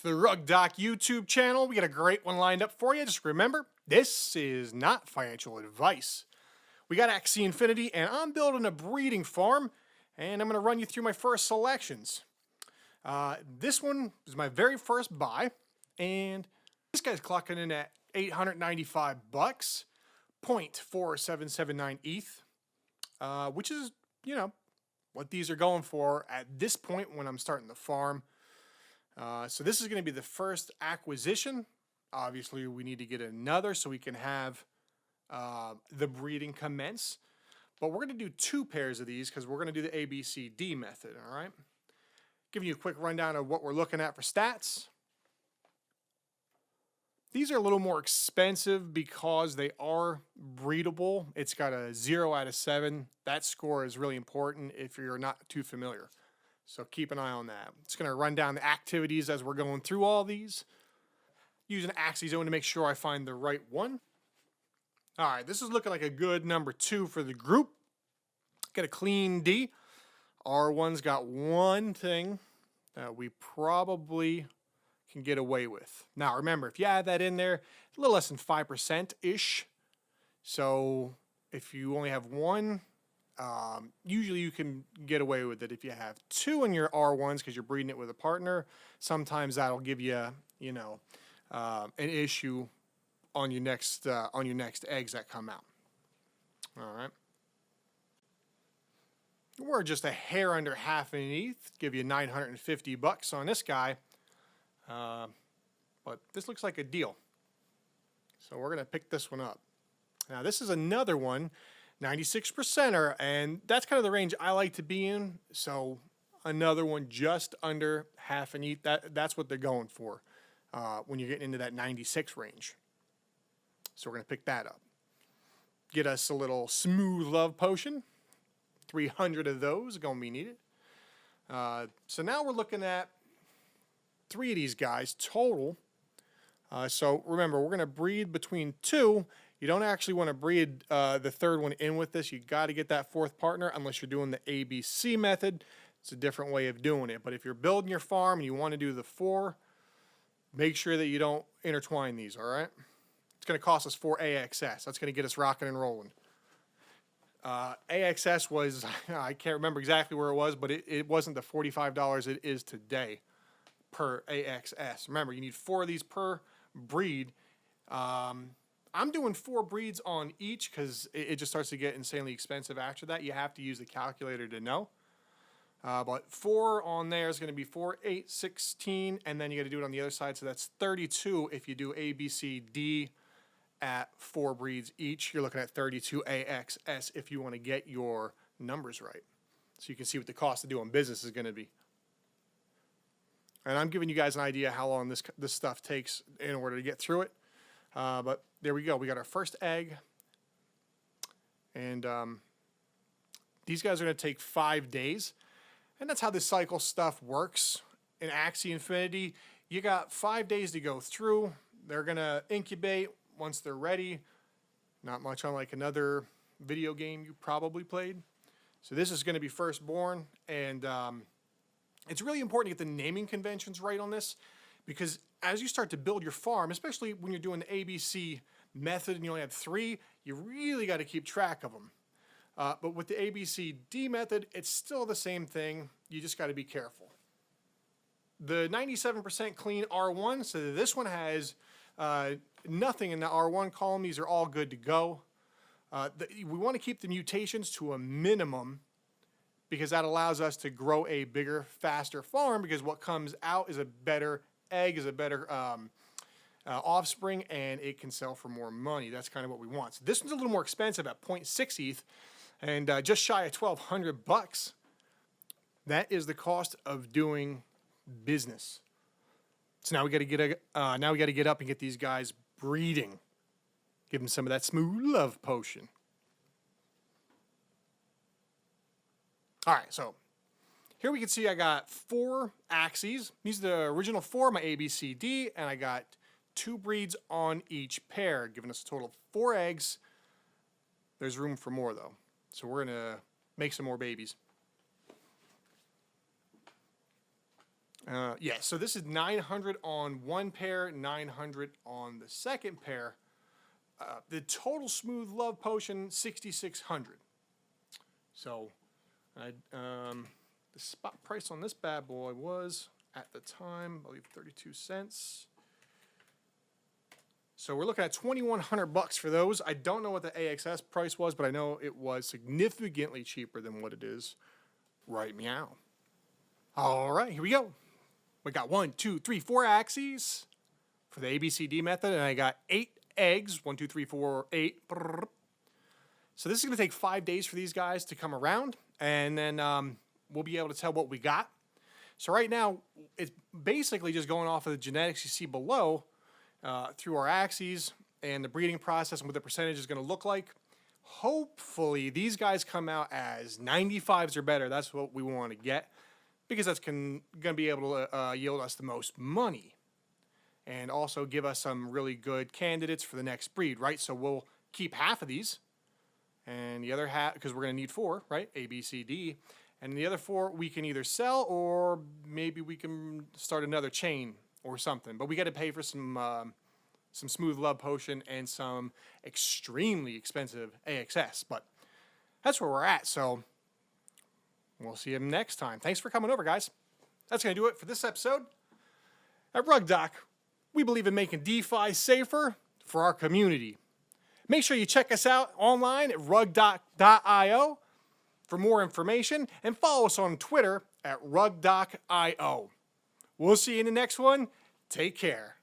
to the RugDoc YouTube channel. We got a great one lined up for you. Just remember, this is not financial advice. We got Axie Infinity, and I'm building a breeding farm, and I'm going to run you through my first selections. This one is my very first buy, and this guy's clocking in at 895 bucks, 0.4779 ETH, which is, you know, what these are going for at this point when I'm starting the farm. So this is going to be the first acquisition. Obviously, we need to get another so we can have the breeding commence. But we're going to do 2 pairs of these because we're going to do the ABCD method, all right? Giving you a quick rundown of what we're looking at for stats. These are a little more expensive because they are breedable. It's got a 0 out of 7. That score is really important if you're not too familiar. So keep an eye on that. It's going to run down the activities as we're going through all these. Using Axie Zone to make sure I find the right one. All right, this is looking like a good number 2 for the group. Get a clean D. R1's got one thing that we probably can get away with. Now, remember, if you add that in there, it's a little less than 5%-ish. So if you only have one, usually you can get away with it. If you have 2 in your R1s because you're breeding it with a partner, sometimes that'll give you, you know, an issue on your next eggs that come out. All right. We're just a hair under half an ETH. Give you 950 bucks on this guy. But this looks like a deal. So we're going to pick this one up. Now this is another one, 96%er, and that's kind of the range I like to be in. So another one just under half an ETH. That's what they're going for when you're getting into that 96 range. So we're going to pick that up. Get us a little smooth love potion. 300 of those are going to be needed. So now we're looking at 3 of these guys total. So remember, we're going to breed between 2. You don't actually want to breed the 3rd one in with this. You got to get that 4th partner unless you're doing the ABC method. It's a different way of doing it. But if you're building your farm and you want to do the 4, make sure that you don't intertwine these, all right? It's going to cost us 4 AXS. That's going to get us rocking and rolling. AXS was, I can't remember exactly where it was, but it wasn't the $45 it is today per AXS. Remember, you need 4 of these per breed. I'm doing 4 breeds on each because it just starts to get insanely expensive after that. You have to use the calculator to know. But 4 on there is going to be 4, 8, 16, and then you got to do it on the other side. So that's 32 if you do A, B, C, D at 4 breeds each. You're looking at 32 AXS if you want to get your numbers right. So you can see what the cost of doing business is going to be. And I'm giving you guys an idea how long this stuff takes in order to get through it. But there we go. We got our first egg. And these guys are going to take 5 days. And that's how this cycle stuff works. In Axie Infinity, you got 5 days to go through. They're going to incubate once they're ready. Not much unlike another video game you probably played. So this is going to be firstborn. And it's really important to get the naming conventions right on this, because as you start to build your farm, especially when you're doing the ABC method and you only have 3, you really got to keep track of them. But with the ABCD method, it's still the same thing. You just got to be careful. The 97% clean R1, so this one has nothing in the R1 column. These are all good to go. We want to keep the mutations to a minimum because that allows us to grow a bigger, faster farm, because what comes out is a better egg, is a better offspring, and it can sell for more money. That's kind of what we want. So this one's a little more expensive at 0.6 ETH and just shy of 1,200 bucks. That is the cost of doing business. So now we got to get up and get these guys breeding. Give them some of that smooth love potion. All right, so here we can see I got 4 Axies. These are the original 4, my ABCD, and I got 2 breeds on each pair, giving us a total of 4 eggs. There's room for more, though. So we're going to make some more babies. Yeah, so this is 900 on one pair, 900 on the second pair. The total smooth love potion, 6,600. So, the spot price on this bad boy was, at the time, I believe 32 cents. So we're looking at $2,100 for those. I don't know what the AXS price was, but I know it was significantly cheaper than what it is right meow. All right, here we go. We got 1, 2, 3, 4 Axies for the ABCD method, and I got 8 eggs. 1, 2, 3, 4, 8. So this is going to take 5 days for these guys to come around, and then we'll be able to tell what we got. So right now, it's basically just going off of the genetics you see below through our Axies and the breeding process and what the percentage is going to look like. Hopefully, these guys come out as 95s or better. That's what we want to get, because that's going to be able to yield us the most money and also give us some really good candidates for the next breed, right? So we'll keep half of these, and the other half, because we're going to need 4, right? A, B, C, D. And the other 4 we can either sell, or maybe we can start another chain or something. But we got to pay for some smooth love potion and some extremely expensive AXS. But that's where we're at. So we'll see you next time. Thanks for coming over, guys. That's going to do it for this episode. At RugDoc, we believe in making DeFi safer for our community. Make sure you check us out online at rugdoc.io for more information, and follow us on Twitter at rugdoc.io. We'll see you in the next one. Take care.